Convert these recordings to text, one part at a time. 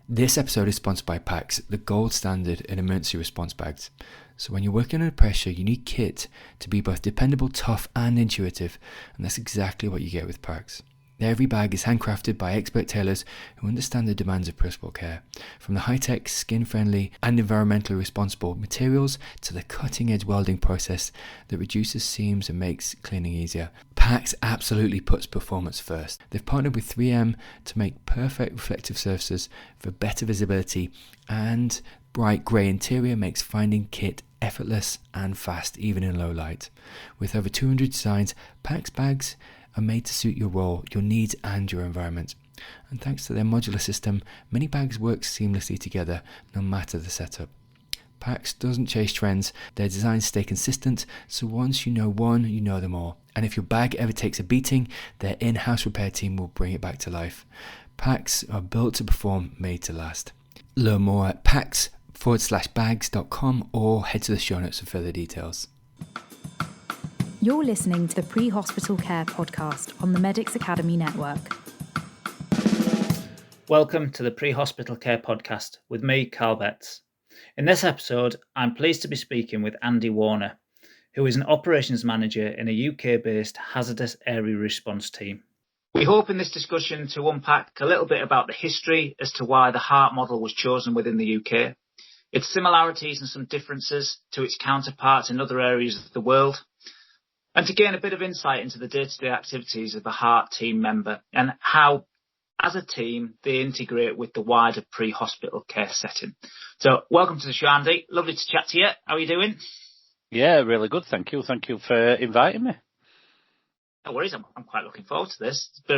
This episode is sponsored by PACS, the gold standard in emergency response bags. So when you're working under pressure, you need kit to be both dependable, tough and intuitive, and that's exactly what you get with PACS. Every bag is handcrafted by expert tailors who understand the demands of personal care, from the high-tech, skin-friendly and environmentally responsible materials to the cutting-edge welding process that reduces seams and makes cleaning easier. PACS absolutely puts performance first. They've partnered with 3M to make perfect reflective surfaces for better visibility, and bright grey interior makes finding kit effortless and fast even in low light. With over 200 designs, PACS bags are made to suit your role, your needs and your environment. And thanks to their modular system, many bags work seamlessly together no matter the setup. PACS doesn't chase trends, their designs stay consistent, so once you know one, you know them all. And if your bag ever takes a beating, their in-house repair team will bring it back to life. PACS are built to perform, made to last. Learn more at pacs.bags.com or head to the show notes for further details. You're listening to the Pre-Hospital Care podcast on the Medics Academy Network. Welcome to the Pre-Hospital Care podcast with me, Carl Betts. In this episode, I'm pleased to be speaking with Andy Warner, who is an operations manager in a UK-based Hazardous Area Response Team. We hope in this discussion to unpack a little bit about the history as to why the HART model was chosen within the UK, its similarities and some differences to its counterparts in other areas of the world, and to gain a bit of insight into the day-to-day activities of a HART team member and how, as a team, they integrate with the wider pre-hospital care setting. So welcome to the show, Andy. Lovely to chat to you. How are you doing? Yeah, really good. Thank you. Thank you for inviting me. No worries. I'm quite looking forward to this. It's a bit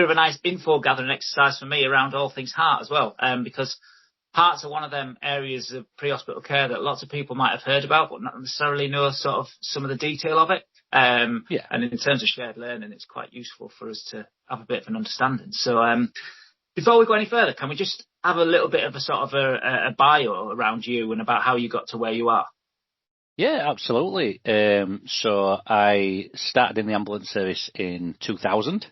of a nice info gathering exercise for me around all things HART as well, because HARTs are one of them areas of pre-hospital care that lots of people might have heard about, but not necessarily know sort of some of the detail of it. And in terms of shared learning, it's quite useful for us to have a bit of an understanding. So before we go any further, can we just have a little bit of a sort of a bio around you and about how you got to where you are? Yeah, absolutely. So I started in the ambulance service in 2000,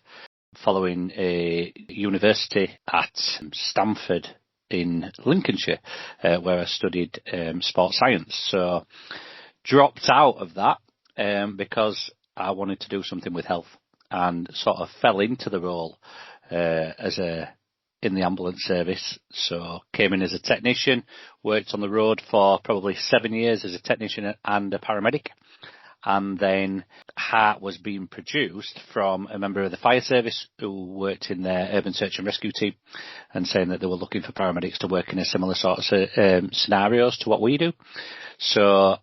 following a university at Stanford in Lincolnshire, where I studied sports science. So dropped out of that because I wanted to do something with health, and sort of fell into the role in the ambulance service. So came in as a technician, worked on the road for probably 7 years as a technician and a paramedic. And then HART was being produced from a member of the fire service who worked in their urban search and rescue team, and saying that they were looking for paramedics to work in a similar sort of scenarios to what we do. So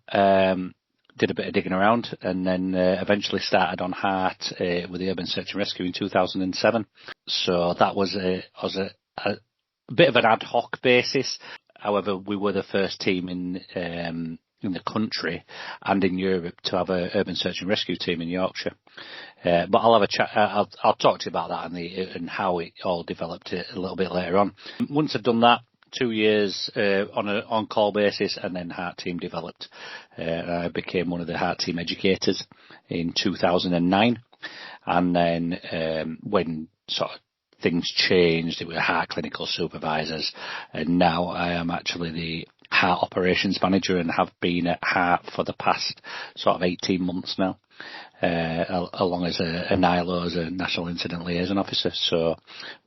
did a bit of digging around, and then eventually started on HART with the urban search and rescue in 2007. So that was a bit of an ad hoc basis. However, we were the first team in the country and in Europe to have an urban search and rescue team in Yorkshire. But I'll have a chat. I'll talk to you about that and how it all developed a little bit later on. Once I'd done that, 2 years on an on-call basis, and then HART team developed. I became one of the HART team educators in 2009. And then when sort of things changed, it was HART clinical supervisors, and now I am actually the HART operations manager and have been at HART for the past sort of 18 months now, along as a NILO, as a National Incident Liaison Officer, so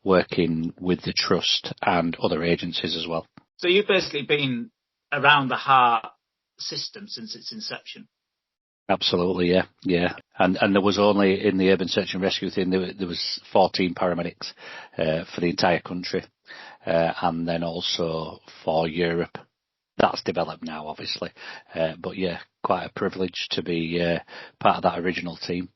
working with the Trust and other agencies as well. So you've basically been around the HART system since its inception? Absolutely, yeah. And there was only, in the urban search and rescue thing, there was 14 paramedics for the entire country, and then also for Europe. That's developed now, obviously, but yeah, quite a privilege to be part of that original team.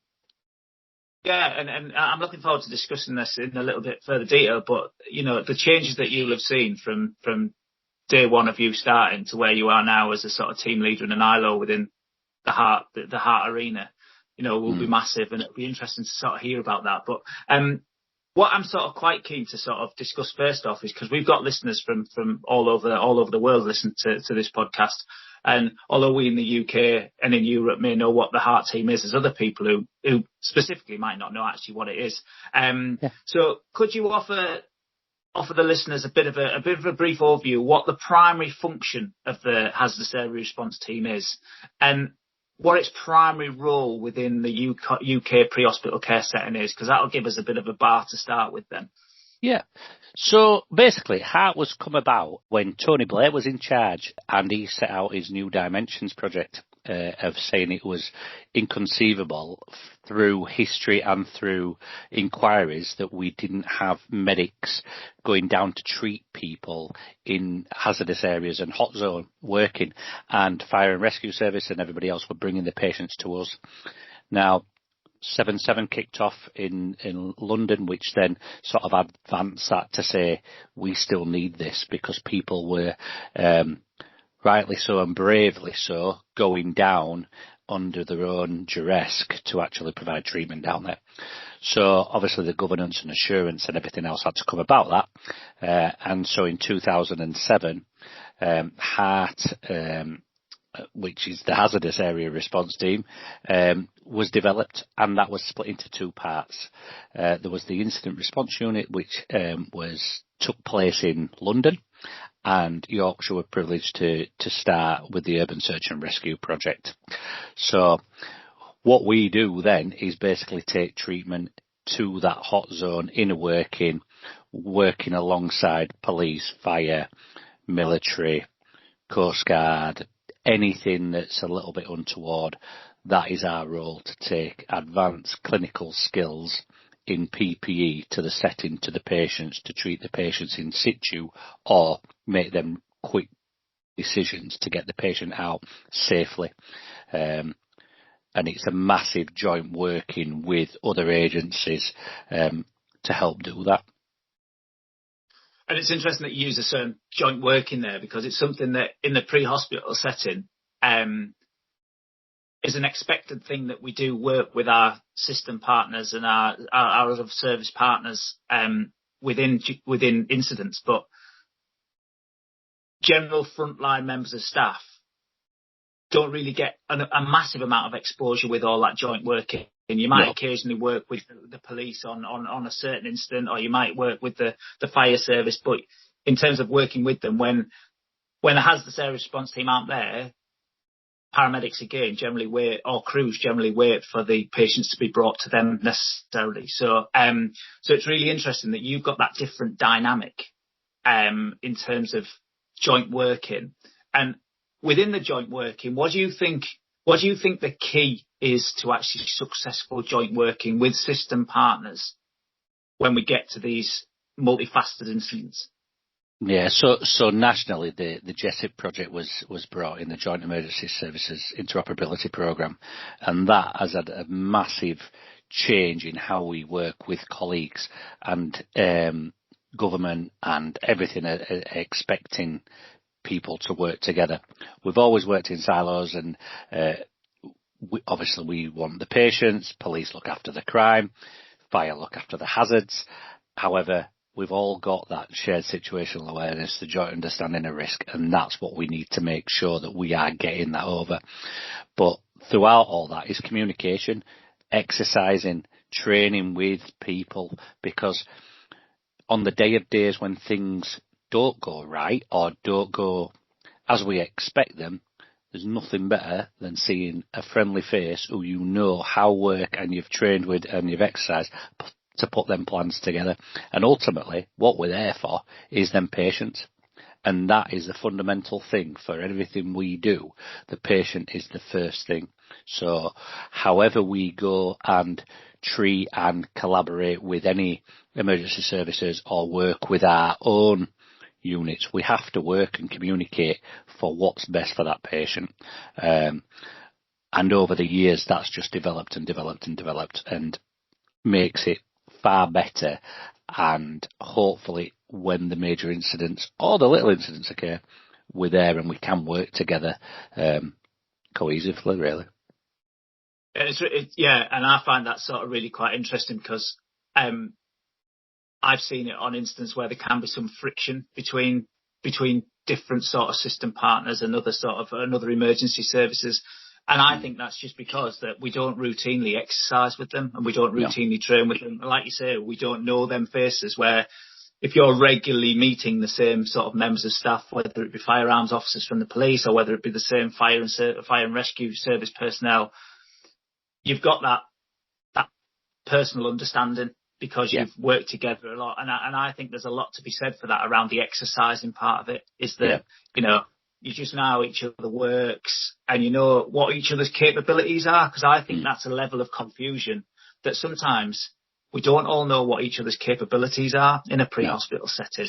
Yeah, and I'm looking forward to discussing this in a little bit further detail, but, you know, the changes that you'll have seen from day one of you starting to where you are now as a sort of team leader and an ILO within the HART arena, you know, will be massive, and it'll be interesting to sort of hear about that. But what I'm sort of quite keen to sort of discuss first off is, because we've got listeners from all over the world listen to this podcast, and although we in the UK and in Europe may know what the HART team is, there's other people who specifically might not know actually what it is. So could you offer offer the listeners a bit of a brief overview what the primary function of the Hazardous Area Response Team is, and what its primary role within the UK pre-hospital care setting is, because that'll give us a bit of a bar to start with then. Yeah. So basically, HART was come about when Tony Blair was in charge, and he set out his New Dimensions project of saying it was inconceivable through history and through inquiries that we didn't have medics going down to treat people in hazardous areas and hot zone working, and fire and rescue service and everybody else were bringing the patients to us. Now, 7/7 kicked off in London, which then sort of advanced that to say we still need this, because people were rightly so and bravely so going down under their own duress to actually provide treatment down there. So obviously the governance and assurance and everything else had to come about that, and so in 2007 HART, which is the Hazardous Area Response Team, was developed, and that was split into two parts. There was the Incident Response Unit, which took place in London, and Yorkshire were privileged to start with the Urban Search and Rescue project. So what we do then is basically take treatment to that hot zone, inner working alongside police, fire, military, Coast Guard, anything that's a little bit untoward. That is our role, to take advanced clinical skills in PPE to the setting, to the patients, to treat the patients in situ, or make them quick decisions to get the patient out safely. And it's a massive joint working with other agencies to help do that. And it's interesting that you use the term joint working there, because it's something that in the pre-hospital setting is an expected thing, that we do work with our system partners and our other service partners within incidents. But general frontline members of staff don't really get a massive amount of exposure with all that joint working. And you might occasionally work with the police on a certain incident, or you might work with the fire service. But in terms of working with them, when the Hazardous Area Response Team aren't there, paramedics again generally wait, or crews generally wait for the patients to be brought to them necessarily. So it's really interesting that you've got that different dynamic in terms of joint working. And within the joint working, what do you think the key is to actually successful joint working with system partners when we get to these multifaceted incidents? Yeah, so nationally, the JESIP project was brought in, the Joint Emergency Services Interoperability Programme, and that has had a massive change in how we work with colleagues, and government and everything are expecting people to work together. We've always worked in silos, and obviously we want the patients, police look after the crime, fire look after the hazards. However, we've all got that shared situational awareness, the joint understanding of risk, and that's what we need to make sure that we are getting that over. But throughout all that is communication, exercising, training with people, because on the day of days when things don't go right or don't go as we expect them, there's nothing better than seeing a friendly face who you know how work and you've trained with and you've exercised to put them plans together. And ultimately, what we're there for is them patients. And that is the fundamental thing for everything we do. The patient is the first thing. So however we go and treat and collaborate with any emergency services or work with our own units, we have to work and communicate for what's best for that patient. And over the years, that's just developed and developed and developed, and makes it far better. And hopefully when the major incidents or the little incidents occur, we're there and we can work together cohesively, really. Yeah, and I find that sort of really quite interesting, because I've seen it on instances where there can be some friction between different sort of system partners and other emergency services. And I think that's just because that we don't routinely exercise with them, and we don't routinely train with them. And like you say, we don't know them faces, where if you're regularly meeting the same sort of members of staff, whether it be firearms officers from the police or whether it be the same fire and rescue service personnel, you've got that personal understanding because you've worked together a lot. And I think there's a lot to be said for that around the exercising part of it, is that, you know, you just know how each other works and you know what each other's capabilities are, because I think that's a level of confusion that sometimes we don't all know what each other's capabilities are in a pre-hospital setting.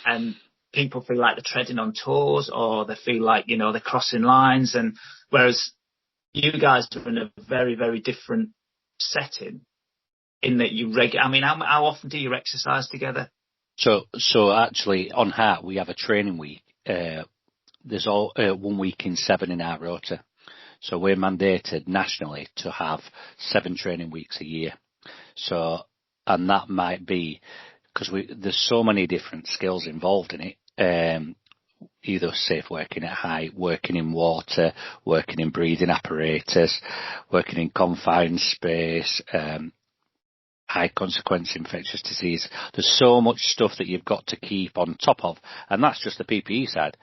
And people feel like they're treading on toes, or they feel like, you know, they're crossing lines. And whereas you guys are in a very, very different setting in that you I mean, how often do you exercise together? So actually on HART, we have a training week. There's 1 week in 7 in our rota. So we're mandated nationally to have 7 training weeks a year. So, and that might be because there's so many different skills involved in it. Either safe working at height, working in water, working in breathing apparatus, working in confined space, high consequence infectious disease. There's so much stuff that you've got to keep on top of, and that's just the PPE side.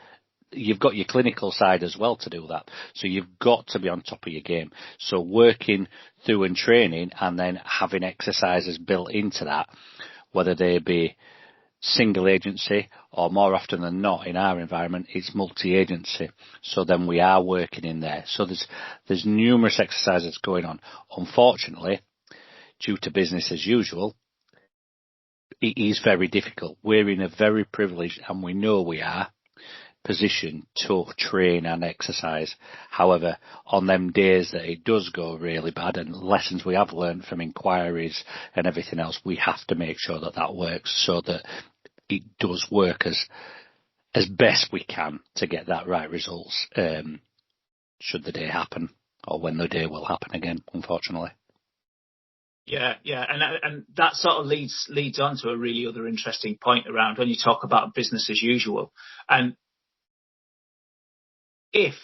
You've got your clinical side as well to do that. So you've got to be on top of your game. So working through and training and then having exercises built into that, whether they be single agency or more often than not in our environment, it's multi-agency. So then we are working in there. So there's numerous exercises going on. Unfortunately, due to business as usual, it is very difficult. We're in a very privileged, and we know we are, position to train and exercise. However, on them days that it does go really bad, and lessons we have learned from inquiries and everything else, we have to make sure that works so that it does work as best we can to get that right results, should the day happen, or when the day will happen again, unfortunately. Yeah, and that sort of leads on to a really other interesting point around when you talk about business as usual. And if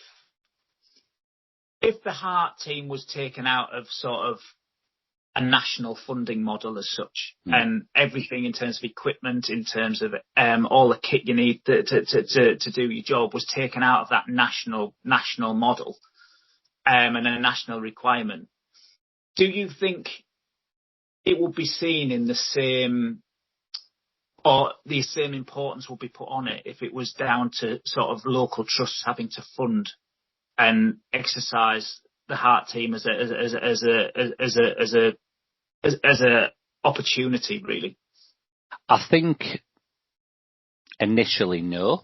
the HART team was taken out of sort of a national funding model as such, and everything in terms of equipment, in terms of all the kit you need to do your job was taken out of that national model, and a national requirement, do you think it would be seen in the same, or the same importance would be put on it if it was down to sort of local trusts having to fund and exercise the HART team as a opportunity, really? I think initially no.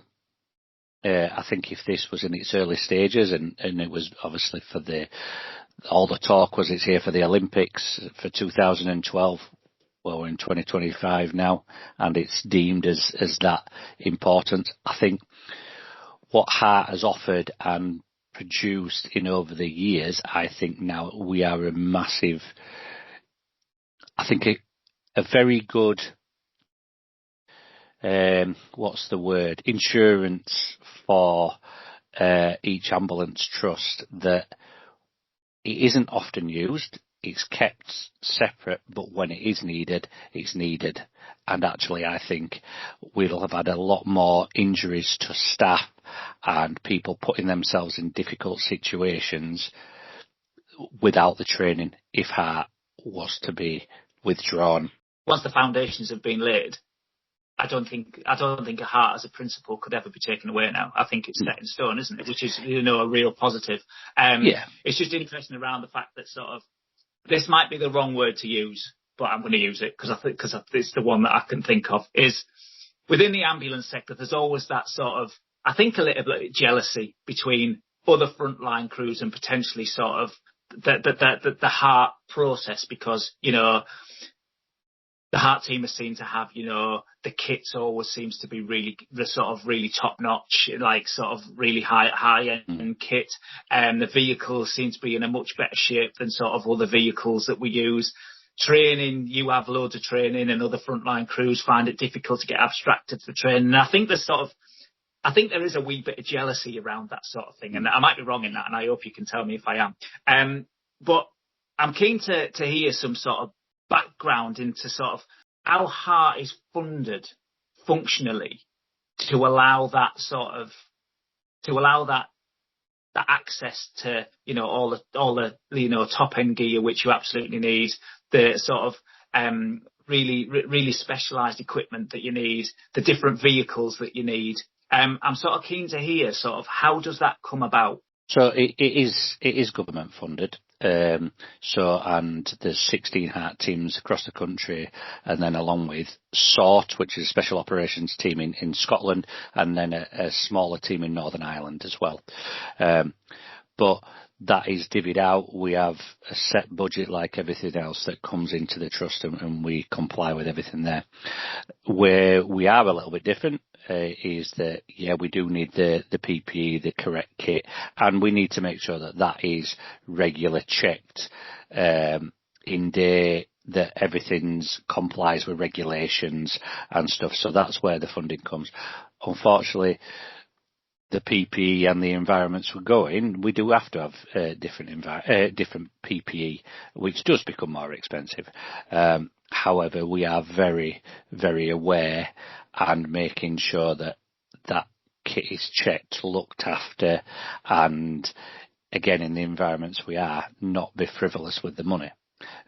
I think if this was in its early stages and it was obviously for all the talk was it's here for the Olympics for 2012. Well, we're in 2025 now, and it's deemed as that important. I think what HART has offered and produced in over the years, I think now we are a massive, I think a very good, insurance for each ambulance trust, that it isn't often used. It's kept separate, but when it is needed, it's needed. And actually, I think we'll have had a lot more injuries to staff and people putting themselves in difficult situations without the training if HART was to be withdrawn. Once the foundations have been laid, I don't think a HART as a principle could ever be taken away now. I think it's set in stone, isn't it? Which is, you know, a real positive. It's just interesting around the fact that sort of, this might be the wrong word to use, but I'm going to use it because it's the one that I can think of, is within the ambulance sector, there's always that sort of, I think, a little bit of jealousy between other frontline crews and potentially sort of the HART process, because, you know, the HART team is seen to have, you know, the kits always seems to be really top notch, like sort of really high end kit. And the vehicles seem to be in a much better shape than sort of other vehicles that we use. Training, you have loads of training, and other frontline crews find it difficult to get abstracted for training. And I think there is a wee bit of jealousy around that sort of thing. And I might be wrong in that, and I hope you can tell me if I am. But I'm keen to hear some sort of background into sort of how HART is funded functionally to allow that access to, all the top end gear which you absolutely need, the sort of really specialised equipment that you need, the different vehicles that you need. I'm sort of keen to hear sort of how does that come about? So it is government funded. And there's 16 HART teams across the country, and then along with SORT, which is a special operations team in Scotland, and then a smaller team in Northern Ireland as well. But that is divvied out. We have a set budget like everything else that comes into the trust, and we comply with everything there. Where we are a little bit different is that, we do need the PPE, the correct kit, and we need to make sure that is regular checked in day, that everything's complies with regulations and stuff. So that's where the funding comes. Unfortunately, the PPE and the environments we're going, we do have to have different PPE, which does become more expensive. However, we are very, very aware and making sure that kit is checked, looked after, and again, in the environments we are, not be frivolous with the money.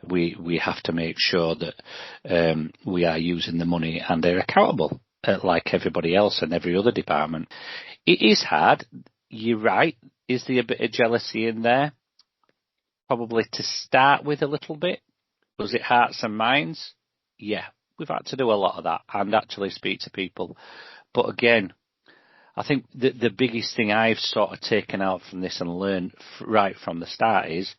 We have to make sure that we are using the money and they're accountable, like everybody else and every other department. It is hard. You're right. Is there a bit of jealousy in there? Probably to start with a little bit. Was it hearts and minds? Yeah, we've had to do a lot of that and actually speak to people. But again, I think the biggest thing I've sort of taken out from this and learned right from the start is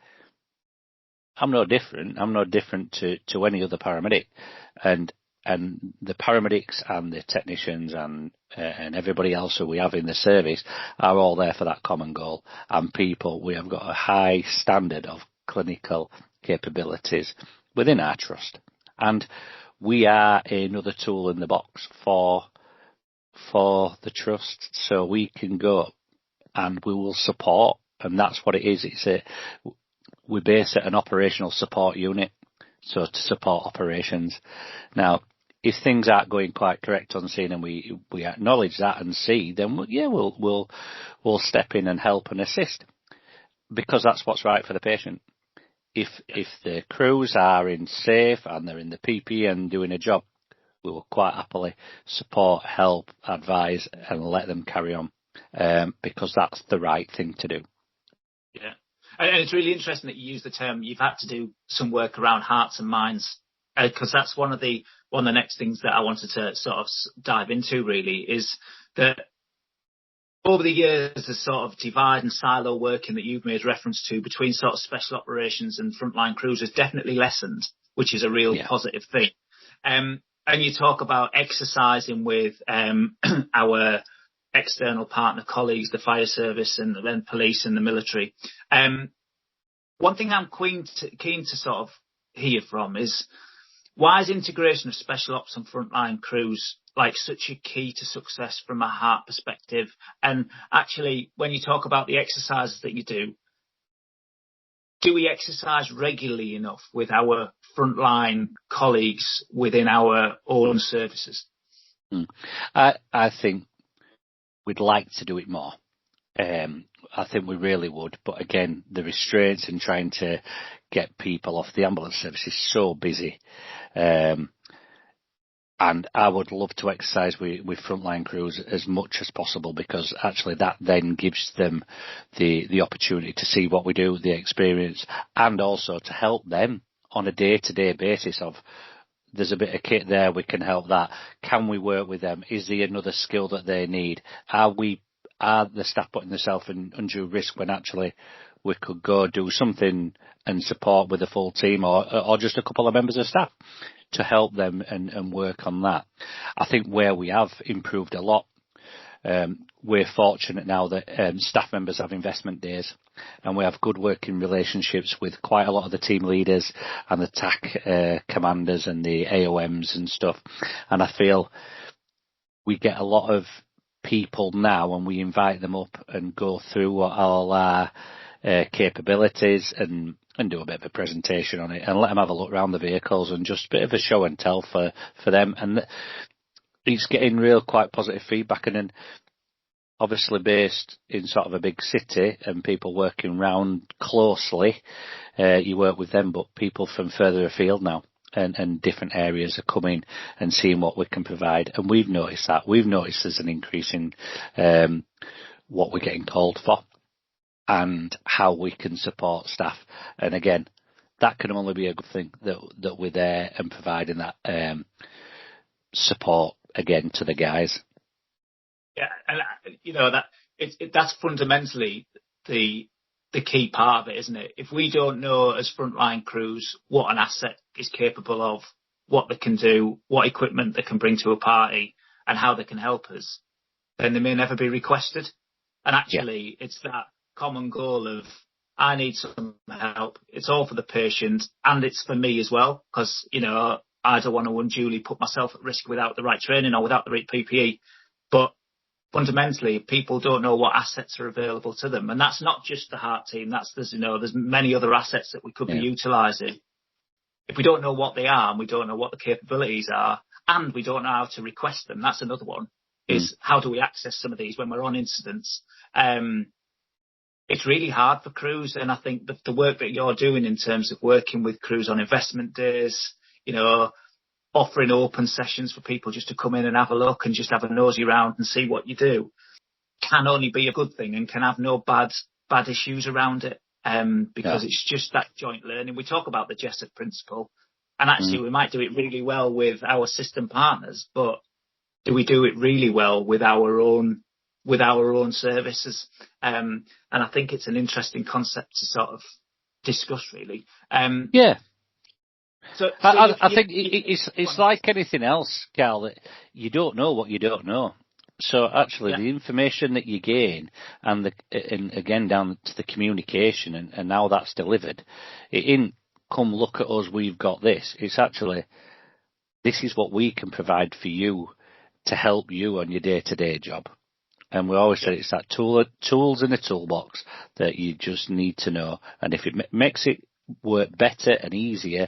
I'm no different. I'm no different to any other paramedic. And the paramedics and the technicians and everybody else who we have in the service are all there for that common goal. And people, we have got a high standard of clinical capabilities within our trust. And we are another tool in the box for the trust, so we can go and we will support. And that's what it is. We base it an operational support unit, so to support operations. Now, if things aren't going quite correct on scene and we acknowledge that and see, then we'll step in and help and assist, because that's what's right for the patient. If the crews are in safe and they're in the PPE and doing a job, we will quite happily support, help, advise, and let them carry on, because that's the right thing to do. Yeah, and it's really interesting that you use the term. You've had to do some work around hearts and minds, because that's one of the next things that I wanted to sort of dive into. Really, is that over the years, the sort of divide and silo working that you've made reference to between sort of special operations and frontline crews has definitely lessened, which is a real positive thing. And you talk about exercising with our external partner colleagues, the fire service and then police and the military. One thing I'm keen to sort of hear from is, why is integration of special ops and frontline crews like such a key to success from a HART perspective? And actually, when you talk about the exercises that you do we exercise regularly enough with our frontline colleagues within our own services? I think we'd like to do it more. I think we really would. But again, the restraints in trying to get people off the ambulance service is so busy. And I would love to exercise with frontline crews as much as possible, because actually that then gives them the opportunity to see what we do, the experience, and also to help them on a day-to-day basis of, there's a bit of kit there, we can help that. Can we work with them? Is there another skill that they need? Are the staff putting themselves in undue risk when actually we could go do something and support with a full team or just a couple of members of staff to help them and work on that? I think where we have improved a lot, we're fortunate now that staff members have investment days, and we have good working relationships with quite a lot of the team leaders and the TAC commanders and the AOMs and stuff. And I feel we get a lot of people now, and we invite them up and go through all our capabilities and do a bit of a presentation on it and let them have a look around the vehicles and just a bit of a show and tell for them. And it's getting real quite positive feedback, and then obviously based in sort of a big city and people working round closely, you work with them, but people from further afield now and different areas are coming and seeing what we can provide. And we've noticed that. We've noticed there's an increase in what we're getting called for and how we can support staff. And again, that can only be a good thing that we're there and providing that support again to the guys. Yeah, and that's fundamentally the key part of it, isn't it? If we don't know as frontline crews what an asset is capable of, what they can do, what equipment they can bring to a party, and how they can help us, then they may never be requested. And actually, it's that common goal of, I need some help. It's all for the patient, and it's for me as well, because, I don't want to unduly put myself at risk without the right training or without the right PPE. But fundamentally, people don't know what assets are available to them. And that's not just the HART team. There's many other assets that we could be utilising. If we don't know what they are, and we don't know what the capabilities are, and we don't know how to request them, that's another one, is how do we access some of these when we're on incidents? It's really hard for crews. And I think that the work that you're doing in terms of working with crews on investment days, offering open sessions for people just to come in and have a look and just have a nosy round and see what you do, can only be a good thing and can have no bad issues around it, because it's just that joint learning. We talk about the Jessup principle, and actually we might do it really well with our system partners, but do we do it really well with our own services? And I think it's an interesting concept to sort of discuss, really. So I think it's like anything else, Carl, that you don't know what you don't know. So actually, the information that you gain, and again down to the communication, and how that's delivered, it isn't come look at us, we've got this. It's actually, this is what we can provide for you to help you on your day-to-day job. And we always say it's that tools in a toolbox that you just need to know. And if it makes it work better and easier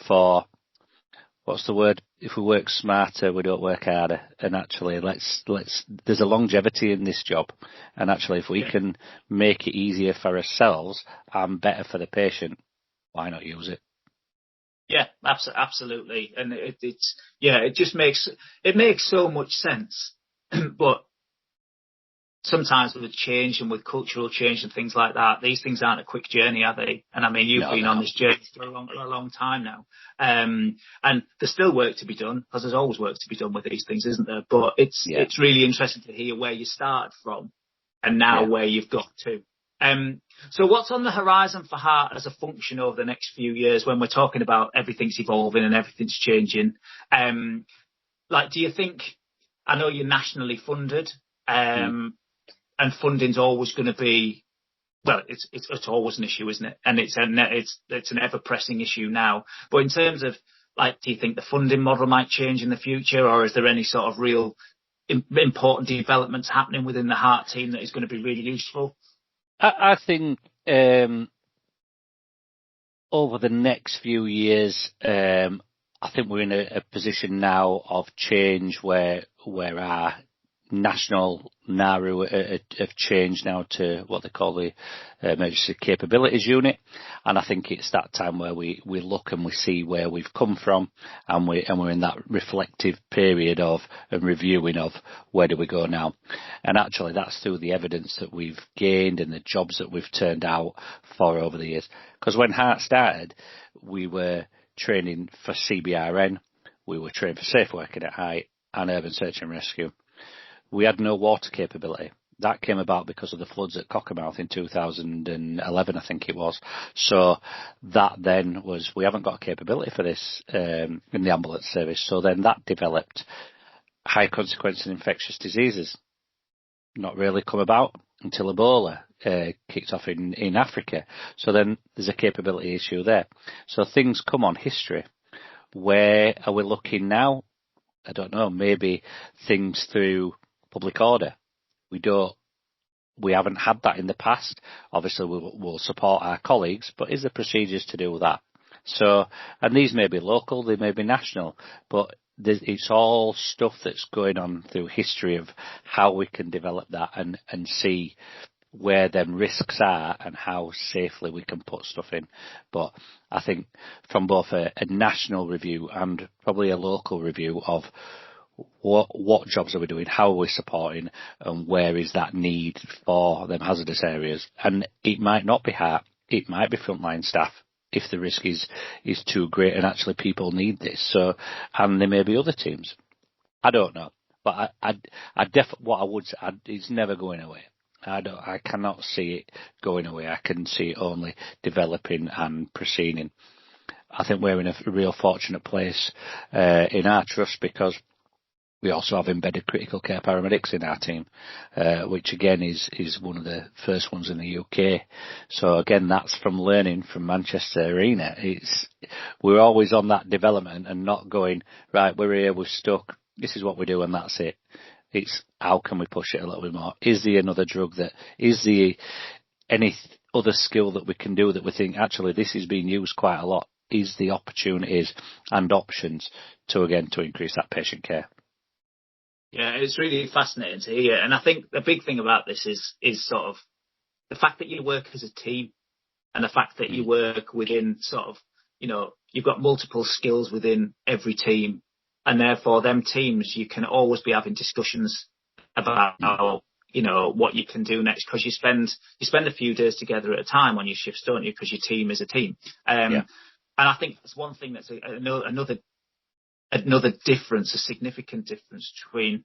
for, what's the word? If we work smarter, we don't work harder. And actually, there's a longevity in this job. And actually, if we can make it easier for ourselves and better for the patient, why not use it? Yeah, absolutely. And it just makes so much sense. But sometimes with change and with cultural change and things like that, these things aren't a quick journey, are they? And I mean, you've been on this journey for a long time now. And there's still work to be done, because there's always work to be done with these things, isn't there? But it's really interesting to hear where you started from and now where you've got to. So what's on the horizon for HART as a function over the next few years when we're talking about everything's evolving and everything's changing? Do you think, I know you're nationally funded, and funding's always going to be, well, it's always an issue, isn't it? And it's an ever-pressing issue now. But in terms of, do you think the funding model might change in the future, or is there any sort of real important developments happening within the HART team that is going to be really useful? I think over the next few years, I think we're in a position now of change where our national NARU have changed now to what they call the Emergency Capabilities Unit, and I think it's that time where we look and we see where we've come from, and we're in that reflective period of and reviewing of where do we go now. And actually that's through the evidence that we've gained and the jobs that we've turned out for over the years. Because when HART started, we were training for CBRN, we were trained for safe working at height and urban search and rescue. We had no water capability. That came about because of the floods at Cockermouth in 2011, I think it was. So that then was, we haven't got a capability for this in the ambulance service. So then that developed high consequence and infectious diseases. Not really come about until Ebola kicked off in Africa. So then there's a capability issue there. So things come on history. Where are we looking now? I don't know. Maybe things through public order. We haven't had that in the past. Obviously, we'll support our colleagues, but is there procedures to do that? So, and these may be local, they may be national, but it's all stuff that's going on through history of how we can develop that and see where them risks are and how safely we can put stuff in. But I think from both a national review and probably a local review of what jobs are we doing, how are we supporting, and where is that need for them hazardous areas. And it might not be HART, it might be frontline staff if the risk is too great and actually people need this. So, and there may be other teams. I don't know. But what I would say, it's never going away. I cannot see it going away. I can see it only developing and proceeding. I think we're in a real fortunate place in our trust because we also have embedded critical care paramedics in our team, which again is one of the first ones in the UK. So again, that's from learning from Manchester Arena. We're always on that development and not going, right, we're here, we're stuck, this is what we do and that's it. It's how can we push it a little bit more? Is there another drug any other skill that we can do that we think actually this is being used quite a lot? Is the opportunities and options to increase that patient care? Yeah, it's really fascinating to hear. And I think the big thing about this is sort of the fact that you work as a team and the fact that you work within sort of, you've got multiple skills within every team. And therefore, them teams, you can always be having discussions about what you can do next, because you spend a few days together at a time on your shifts, don't you? Because your team is a team. And I think that's one thing that's another difference, a significant difference between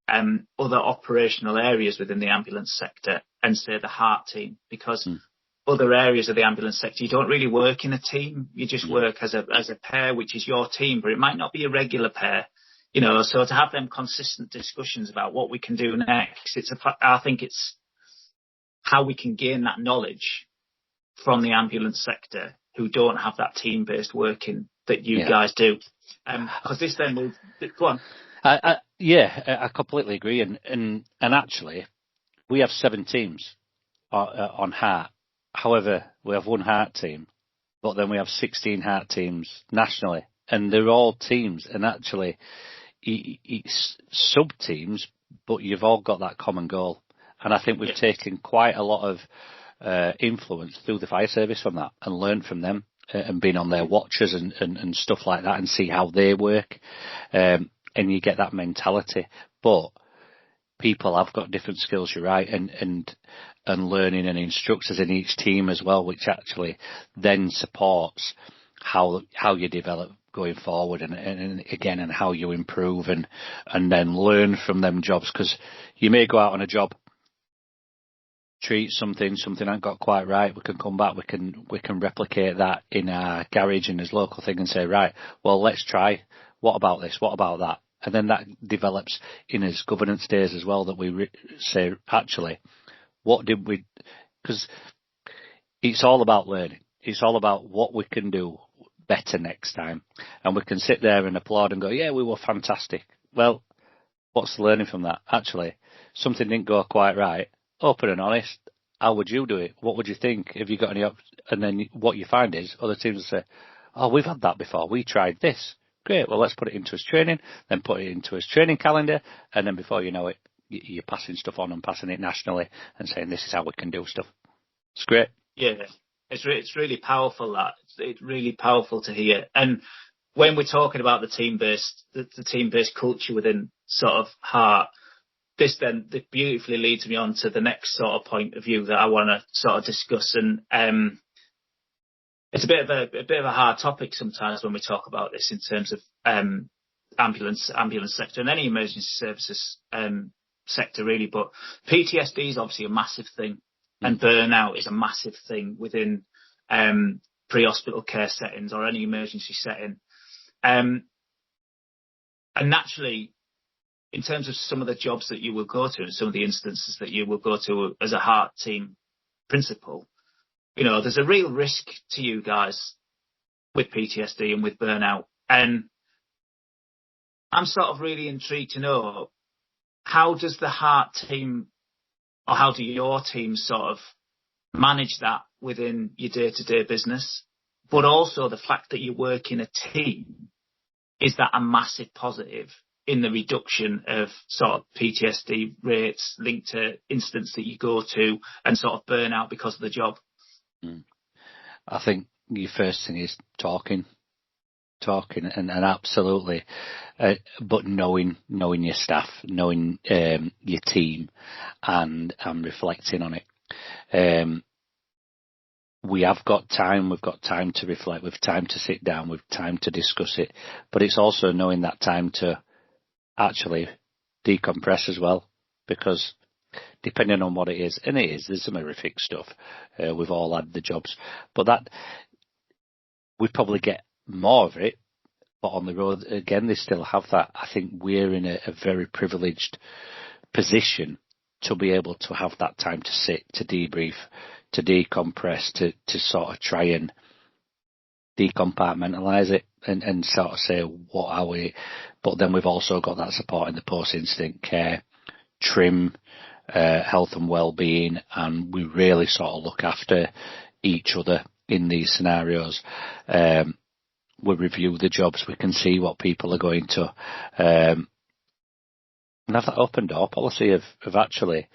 other operational areas within the ambulance sector and say the HART team, because other areas of the ambulance sector, you don't really work in a team. You just work as a pair, which is your team, but it might not be a regular pair, so to have them consistent discussions about what we can do next, I think it's how we can gain that knowledge from the ambulance sector who don't have that team-based working that you guys do. Because this then will go on. I completely agree. And actually, we have 7 teams on HART. However, we have one HART team, but then we have 16 HART teams nationally, and they're all teams. And actually, it's sub-teams, but you've all got that common goal. And I think we've taken quite a lot of influence through the fire service from that and learned from them and been on their watches and stuff like that and see how they work. And you get that mentality. But people have got different skills, you're right, and learning and instructors in each team as well, which actually then supports how you develop going forward and again, and how you improve and then learn from them jobs. Because you may go out on a job, treat something ain't got quite right, we can come back, we can replicate that in our garage in this local thing and say, right, well, let's try, what about this, what about that? And then that develops in his governance days as well, that we say, actually, what did we... Because it's all about learning. It's all about what we can do better next time. And we can sit there and applaud and go, yeah, we were fantastic. Well, what's the learning from that? Actually, something didn't go quite right. Open and honest. How would you do it? What would you think? Have you got any... And then what you find is other teams will say, oh, we've had that before. We tried this. Great, well, let's put it into his training, then put it into his training calendar, and then before you know it, you're passing stuff on and passing it nationally and saying this is how we can do stuff. It's great. Yeah, it's really powerful, that. It's really powerful to hear. And when we're talking about the team-based culture within sort of HART, this beautifully leads me on to the next sort of point of view that I want to sort of discuss. And it's a bit of a hard topic sometimes when we talk about this in terms of ambulance sector and any emergency services sector really. But PTSD is obviously a massive thing, and burnout is a massive thing within pre-hospital care settings or any emergency setting. And naturally, in terms of some of the jobs that you will go to and some of the instances that you will go to as a HART team principal, there's a real risk to you guys with PTSD and with burnout. And I'm sort of really intrigued to know, how does the HART team, or how do your team sort of manage that within your day-to-day business, but also the fact that you work in a team is that a massive positive in the reduction of sort of PTSD rates linked to incidents that you go to and sort of burnout because of the job? I think your first thing is talking and absolutely, but knowing your staff, knowing your team, and reflecting on it. We have got time. We've got time to reflect. We've time to sit down. We've time to discuss it. But it's also knowing that time to actually decompress as well, because depending on what it is, and there's some horrific stuff. We've all had the jobs, but that we probably get more of it. But on the road, again, they still have that. I think we're in a very privileged position to be able to have that time to sit, to debrief, to decompress, to sort of try and decompartmentalise it and sort of say, what are we? But then we've also got that support in the post-incident care, trim, health and well-being, and we really sort of look after each other in these scenarios. We review the jobs, we can see what people are going to, and have that open door policy of actually,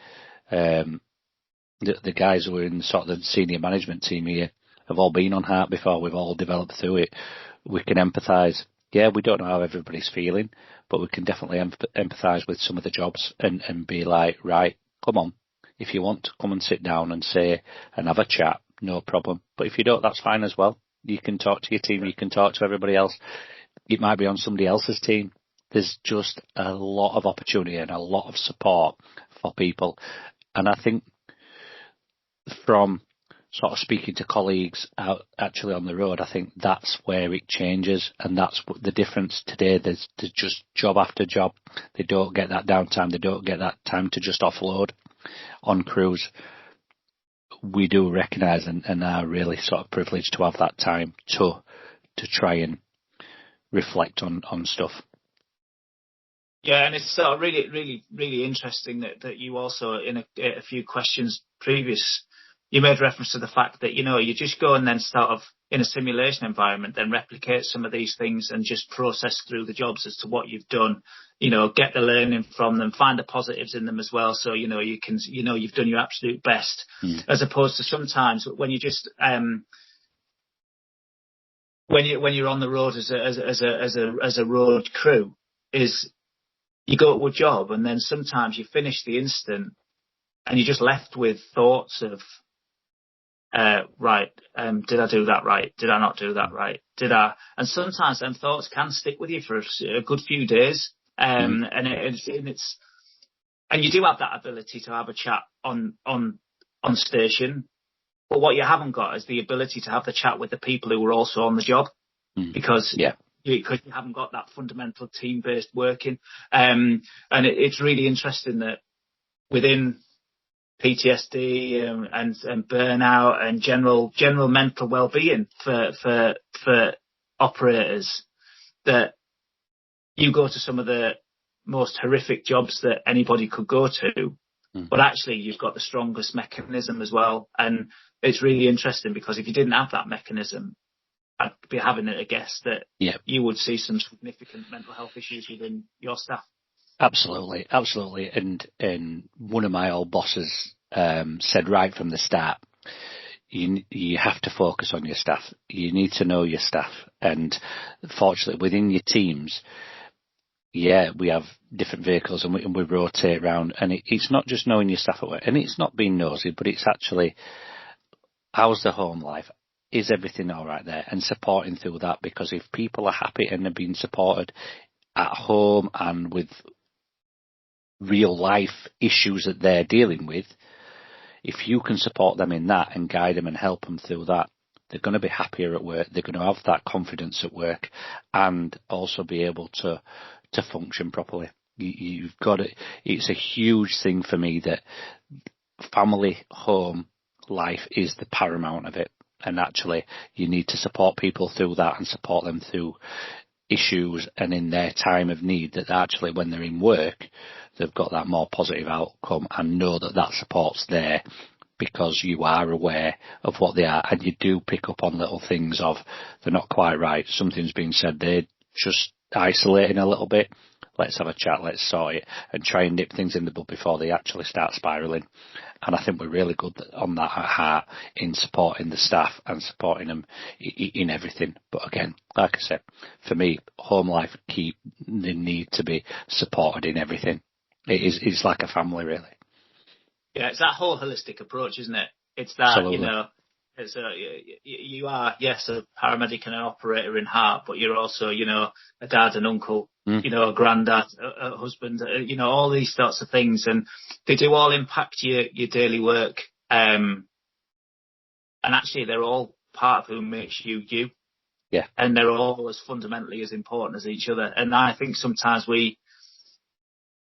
the guys who are in sort of the senior management team here have all been on HART before. We've all developed through it. We can empathise. Yeah, we don't know how everybody's feeling, but we can definitely empathise with some of the jobs and be like, right, come on. If you want to come and sit down and say and have a chat, no problem. But if you don't, that's fine as well. You can talk to your team. You can talk to everybody else. It might be on somebody else's team. There's just a lot of opportunity and a lot of support for people. And I think from sort of speaking to colleagues out actually on the road, I think that's where it changes, and that's the difference today. There's just job after job. They don't get that downtime. They don't get that time to just offload on crews. We do recognise and are really sort of privileged to have that time to try and reflect on stuff. Yeah, and it's really, really, really interesting that you also, in a few questions previous, you made reference to the fact that, you just go and then sort of in a simulation environment, then replicate some of these things and just process through the jobs as to what you've done, get the learning from them, find the positives in them as well. So, you can, you've done your absolute best, as opposed to sometimes when you just, when you're on the road as a road crew, is you go to a job and then sometimes you finish the incident and you're just left with thoughts of, right, did I do that right? Did I not do that right? And sometimes them thoughts can stick with you for a good few days. And it's, and you do have that ability to have a chat on station, but what you haven't got is the ability to have the chat with the people who are also on the job, because you haven't got that fundamental team-based working. And it's really interesting that within PTSD and burnout and general mental well-being for operators, that you go to some of the most horrific jobs that anybody could go to, but actually you've got the strongest mechanism as well. And it's really interesting because if you didn't have that mechanism, I'd be having a guess that you would see some significant mental health issues within your staff. Absolutely. And one of my old bosses said right from the start, you have to focus on your staff. You need to know your staff. And fortunately, within your teams, we have different vehicles and we rotate around. And it's not just knowing your staff at work, and it's not being nosy, but it's actually, how's the home life? Is everything all right there? And supporting through that, because if people are happy and are being supported at home and with real life issues that they're dealing with, if you can support them in that and guide them and help them through that, they're going to be happier at work. They're going to have that confidence at work and also be able to function properly. You've got it. It's a huge thing for me that family, home life is the paramount of it. And actually, you need to support people through that and support them through issues and in their time of need, that actually when they're in work, they've got that more positive outcome and know that support's there because you are aware of what they are and you do pick up on little things of they're not quite right. Something's been said, they just isolating a little bit. Let's have a chat, let's sort it, and try and nip things in the bud before they actually start spiralling. And I think we're really good on that at HART in supporting the staff and supporting them in everything. But again, like I said, for me, home life they need to be supported in everything. It's like a family, really. Yeah, it's that whole holistic approach, isn't it? It's that, Absolutely. It's you are, yes, a paramedic and an operator in HART, but you're also, a dad, an uncle, a granddad, a husband, all these sorts of things. And they do all impact your daily work. And actually, they're all part of who makes you, you. Yeah. And they're all as fundamentally as important as each other. And I think sometimes we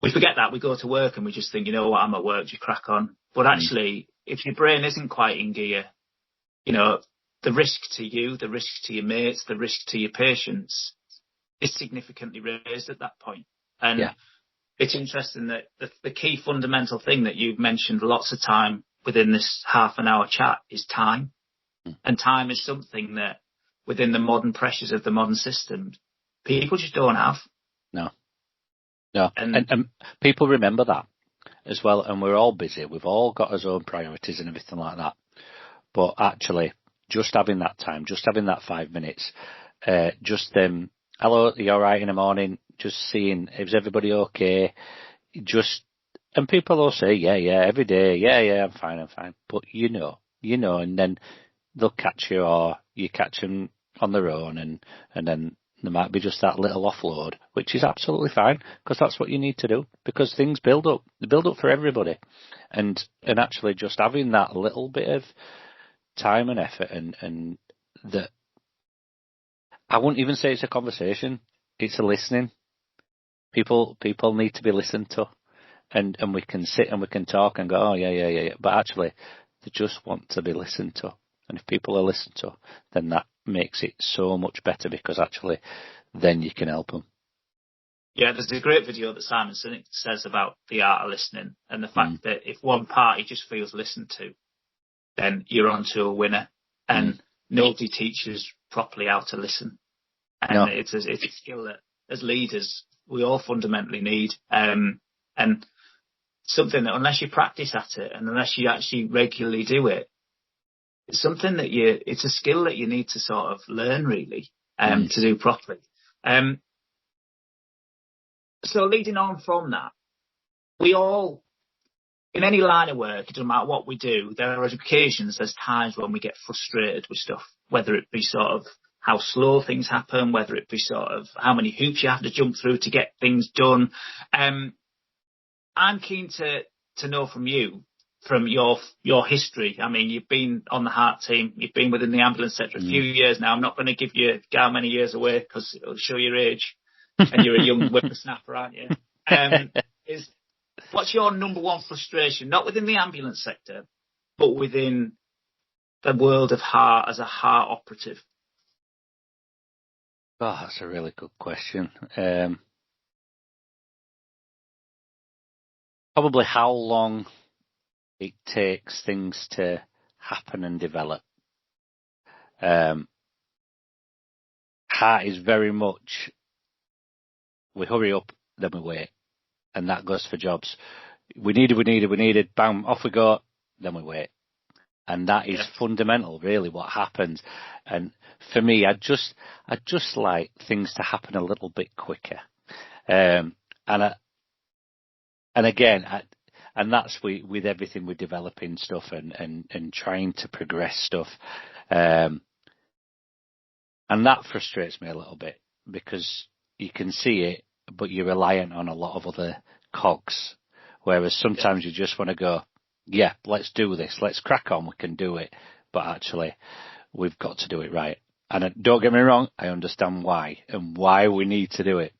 forget that. We go to work and we just think, I'm at work, you crack on. But actually, if your brain isn't quite in gear, the risk to you, the risk to your mates, the risk to your patients is significantly raised at that point. And it's interesting that the key fundamental thing that you've mentioned lots of time within this half an hour chat is time. And time is something that within the modern pressures of the modern system, people just don't have. No. And people remember that as well. And we're all busy. We've all got our own priorities and everything like that. But actually, just having that time, just having that 5 minutes, hello, you're all right in the morning, just seeing, is everybody okay? And people will say, yeah, every day, yeah, I'm fine. But you know, and then they'll catch you or you catch them on their own and then there might be just that little offload, which is absolutely fine because that's what you need to do because things build up. They build up for everybody. And actually just having that little bit of time and effort and that I wouldn't even say it's a conversation, it's a listening. People need to be listened to and we can sit and we can talk and go, oh yeah, but actually they just want to be listened to. And if people are listened to, then that makes it so much better because actually then you can help them. Yeah, there's a great video that Simon Sinek says about the art of listening and the fact that if one party just feels listened to, then you're on to a winner. And nobody teaches properly how to listen. And it's a skill that, as leaders, we all fundamentally need. And something that, unless you practice at it and unless you actually regularly do it, it's something that it's a skill that you need to sort of learn, really, to do properly. So leading on from that, we all, in any line of work, it doesn't matter what we do, there are occasions, there's times when we get frustrated with stuff, whether it be sort of how slow things happen, whether it be sort of how many hoops you have to jump through to get things done. I'm keen to know from you, from your history. I mean, you've been on the HART team, you've been within the ambulance sector a few years now. I'm not going to give you how many years away because it'll show your age, and you're a young whippersnapper, aren't you? What's your number one frustration, not within the ambulance sector, but within the world of HART as a HART operative? Oh, that's a really good question. Probably how long it takes things to happen and develop. HART is very much, we hurry up, then we wait. And that goes for jobs. We needed, bam, off we go, then we wait. And that is fundamental, really, what happens. And for me, I just like things to happen a little bit quicker. And again, and that's with everything we're developing stuff and trying to progress stuff. And that frustrates me a little bit because you can see it, but you're reliant on a lot of other cogs. Whereas sometimes you just want to go, yeah, let's do this. Let's crack on. We can do it. But actually, we've got to do it right. And don't get me wrong, I understand why and why we need to do it.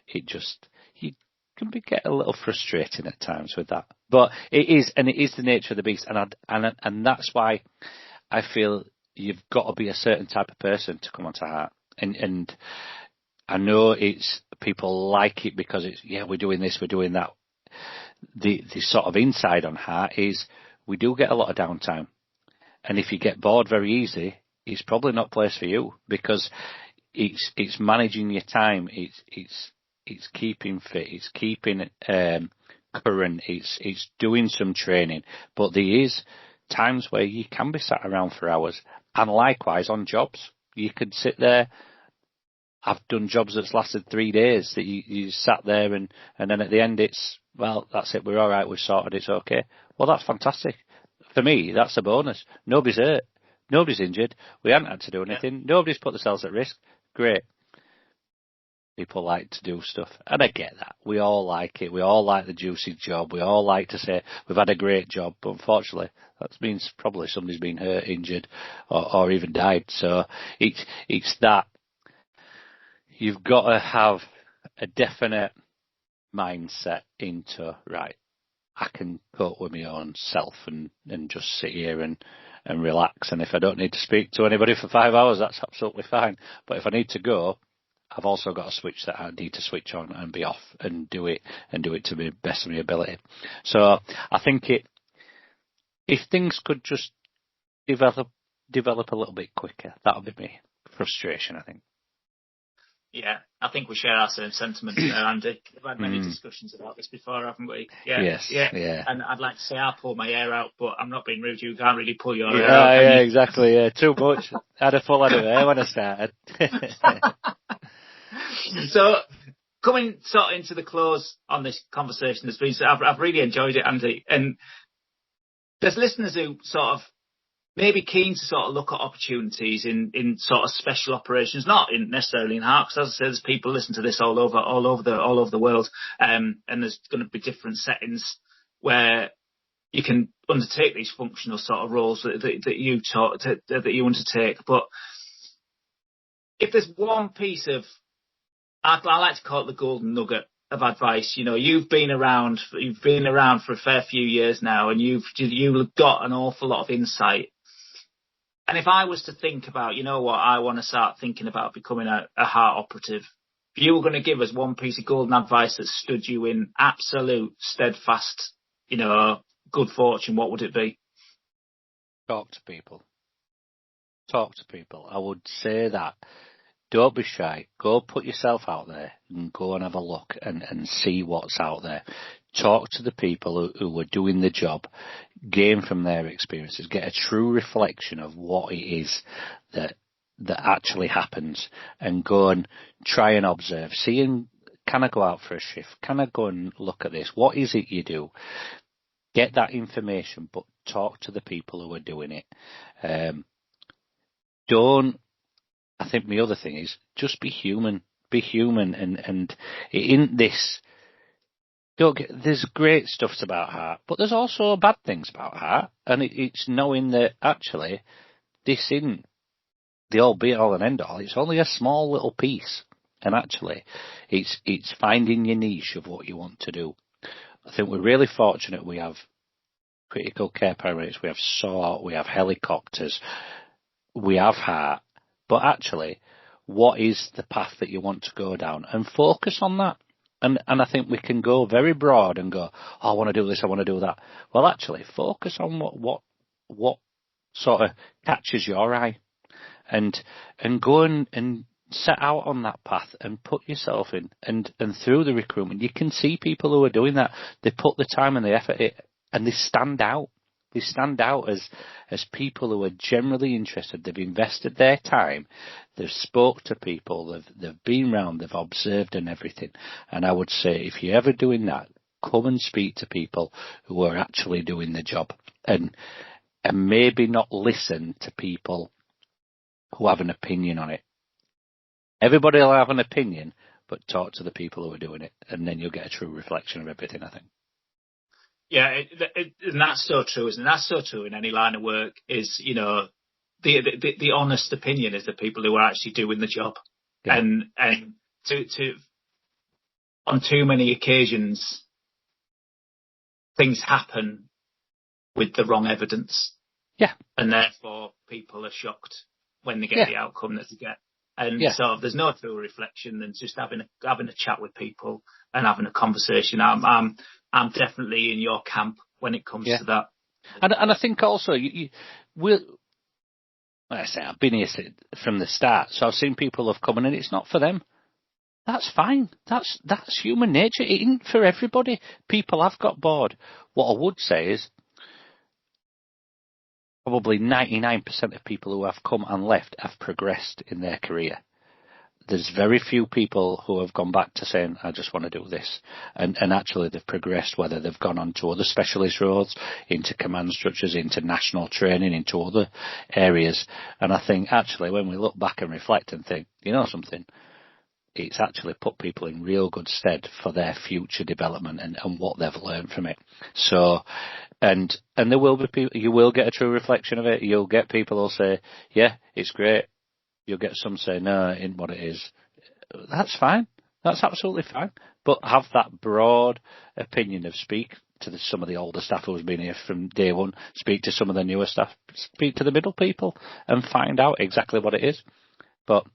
It just, you can get a little frustrating at times with that. But it is the nature of the beast. And that's why I feel you've got to be a certain type of person to come onto HART. And I know it's, people like it because it's, yeah, we're doing this, we're doing that. The sort of inside on HART is we do get a lot of downtime. And if you get bored very easy, it's probably not a place for you because it's managing your time. It's keeping fit. It's keeping current. It's doing some training. But there is times where you can be sat around for hours, and likewise on jobs, you could sit there. I've done jobs that's lasted 3 days that you sat there and then at the end it's, well, that's it, we're all right, we've sorted, it's okay. Well, that's fantastic. For me, that's a bonus. Nobody's hurt. Nobody's injured. We haven't had to do anything. Nobody's put themselves at risk. Great. People like to do stuff. And I get that. We all like it. We all like the juicy job. We all like to say we've had a great job. But unfortunately, that means probably somebody's been hurt, injured, or even died. So it's that. You've got to have a definite mindset into, right, I can cope with my own self and just sit here and relax. And if I don't need to speak to anybody for 5 hours, that's absolutely fine. But if I need to go, I've also got a switch that I need to switch on and be off and do it to the best of my ability. So I think if things could just develop a little bit quicker, that would be my frustration, I think. Yeah, I think we share our same sentiments there, Andy. We've had many discussions about this before, haven't we? Yeah, yes, yeah. And I'd like to say I pull my hair out, but I'm not being rude. You can't really pull your hair out. Yeah, exactly. Yeah, too much. I had a full head of hair when I started. So, coming sort of into the close on this conversation, I've really enjoyed it, Andy. And there's listeners who sort of maybe keen to sort of look at opportunities in sort of special operations, not necessarily in HART, because as I said, there's people listen to this all over the world, and there's going to be different settings where you can undertake these functional sort of roles that you undertake. But if there's one piece of, I like to call it the golden nugget of advice. You've been around for a fair few years now, and you've got an awful lot of insight. And if I was to think about, I want to start thinking about becoming a HART operative, if you were going to give us one piece of golden advice that stood you in absolute steadfast, good fortune, what would it be? Talk to people. I would say that. Don't be shy. Go put yourself out there and go and have a look and see what's out there. Talk to the people who are doing the job. Gain from their experiences. Get a true reflection of what it is that actually happens. And go and try and observe. Can I go out for a shift? Can I go and look at this? What is it you do? Get that information, but talk to the people who are doing it. I think the other thing is just be human. Be human, and in this, there's great stuff about HART, but there's also bad things about HART, and it's knowing that actually this isn't the all be all and end all. It's only a small little piece, and actually it's finding your niche of what you want to do. I think we're really fortunate. We have critical care paramedics, we have SOAR, we have helicopters, we have HART. But actually, what is the path that you want to go down? And focus on that. And I think we can go very broad and go, I want to do this, I want to do that. Well, actually, focus on what sort of catches your eye. And go and set out on that path and put yourself in. And through the recruitment, you can see people who are doing that. They put the time and the effort in, and they stand out. They stand out as people who are generally interested. They've invested their time. They've spoke to people. They've been round. They've observed and everything. And I would say, if you're ever doing that, come and speak to people who are actually doing the job, and maybe not listen to people who have an opinion on it. Everybody will have an opinion, but talk to the people who are doing it, and then you'll get a true reflection of everything, I think. Yeah, and that's so true, isn't it? That's so true in any line of work. Is the honest opinion is the people who are actually doing the job, yeah. And to on too many occasions, things happen with the wrong evidence. Yeah, and therefore people are shocked when they get the outcome that they get. And so there's no true reflection than just having a chat with people and having a conversation. I'm definitely in your camp when it comes to that. And I think also like I say, I've been here from the start, so I've seen people have come in and it's not for them. That's fine. That's human nature. It isn't for everybody. People have got bored. What I would say is probably 99% of people who have come and left have progressed in their career. There's very few people who have gone back to saying, I just want to do this. And actually they've progressed, whether they've gone on to other specialist roles, into command structures, into national training, into other areas. And I think actually when we look back and reflect and think, you know something, it's actually put people in real good stead for their future development and what they've learned from it. So, and there will be people, you will get a true reflection of it. You'll get people who'll say, yeah, it's great. You'll get some say, no, it isn't what it is. That's fine. That's absolutely fine. But have that broad opinion of speak to some of the older staff who's been here from day one, speak to some of the newer staff, speak to the middle people and find out exactly what it is. But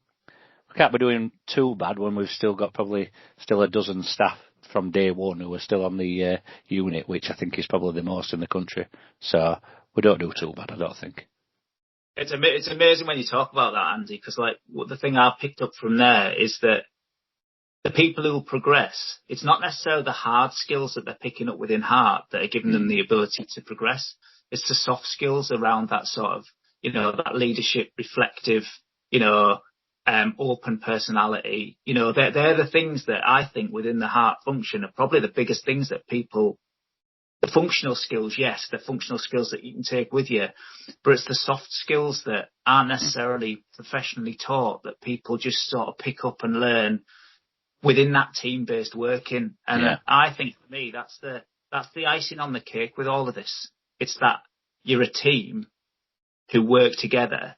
we can't be doing too bad when we've still got probably still a dozen staff from day one who are still on the unit, which I think is probably the most in the country. So we don't do too bad, I don't think. It's amazing when you talk about that, Andy, because the thing I've picked up from there is that the people who progress, it's not necessarily the hard skills that they're picking up within HART that are giving them the ability to progress. It's the soft skills around that sort of, that leadership, reflective, open personality. They're the things that I think within the HART function are probably the biggest things that people. The functional skills, yes, the functional skills that you can take with you, but it's the soft skills that aren't necessarily professionally taught that people just sort of pick up and learn within that team-based working. And I think for me, that's the icing on the cake with all of this. It's that you're a team who work together,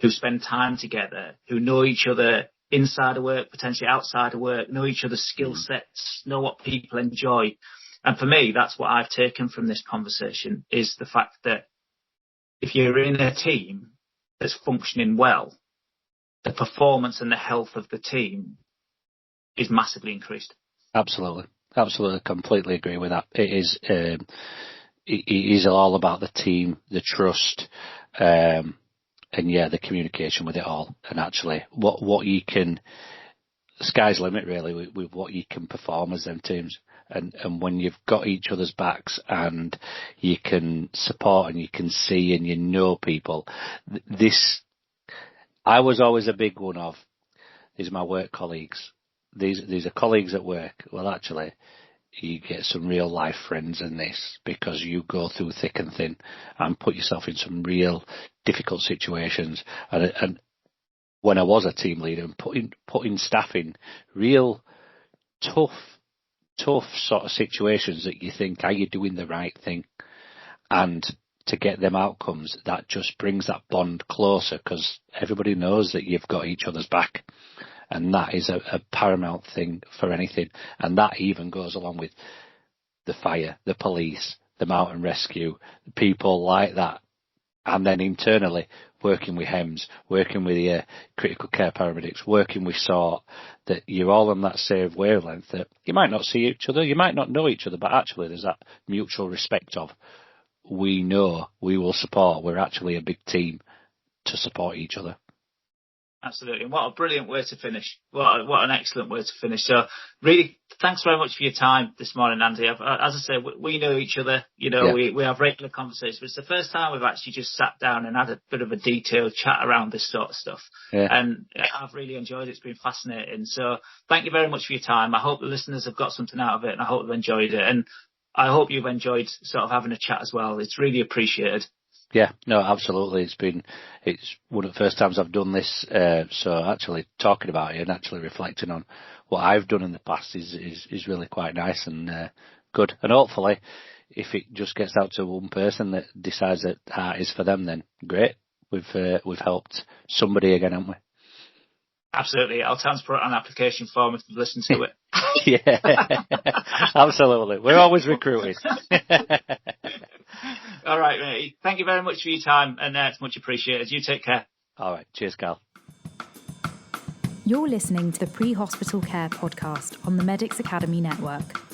who spend time together, who know each other inside of work, potentially outside of work, know each other's skill sets, know what people enjoy. And for me, that's what I've taken from this conversation, is the fact that if you're in a team that's functioning well, the performance and the health of the team is massively increased. Absolutely. Completely agree with that. It is all about the team, the trust, and the communication with it all. And actually what you can, sky's the limit really with what you can perform as them teams. And when you've got each other's backs and you can support and you can see and you know people, I was always a big one of, these are my work colleagues. These are colleagues at work. Well, actually, you get some real life friends in this because you go through thick and thin and put yourself in some real difficult situations. And when I was a team leader and putting staff in real tough sort of situations that you think, are you doing the right thing? And to get them outcomes, that just brings that bond closer because everybody knows that you've got each other's back. And that is a paramount thing for anything. And that even goes along with the fire, the police, the mountain rescue, people like that. And then internally, working with HEMS, working with the critical care paramedics, working with SORT, that you're all on that same wavelength, that you might not see each other, you might not know each other, but actually there's that mutual respect of, we know, we will support, we're actually a big team to support each other. Absolutely. And what a brilliant way to finish. What an excellent way to finish. So really, thanks very much for your time this morning, Andy. As I say, we know each other, we have regular conversations, but it's the first time we've actually just sat down and had a bit of a detailed chat around this sort of stuff. Yeah. And I've really enjoyed it. It's been fascinating. So thank you very much for your time. I hope the listeners have got something out of it and I hope they've enjoyed it. And I hope you've enjoyed sort of having a chat as well. It's really appreciated. Yeah, no, absolutely. It's one of the first times I've done this. So actually talking about it and actually reflecting on what I've done in the past is really quite nice and good. And hopefully, if it just gets out to one person that decides that HART is for them, then great. We've helped somebody again, haven't we? Absolutely. I'll transport an application form if you listen to it. Yeah, absolutely. We're always recruiting. All right, mate. Thank you very much for your time, and it's much appreciated. You take care. All right. Cheers, Carl. You're listening to the Pre-Hospital Care podcast on the Medics Academy Network.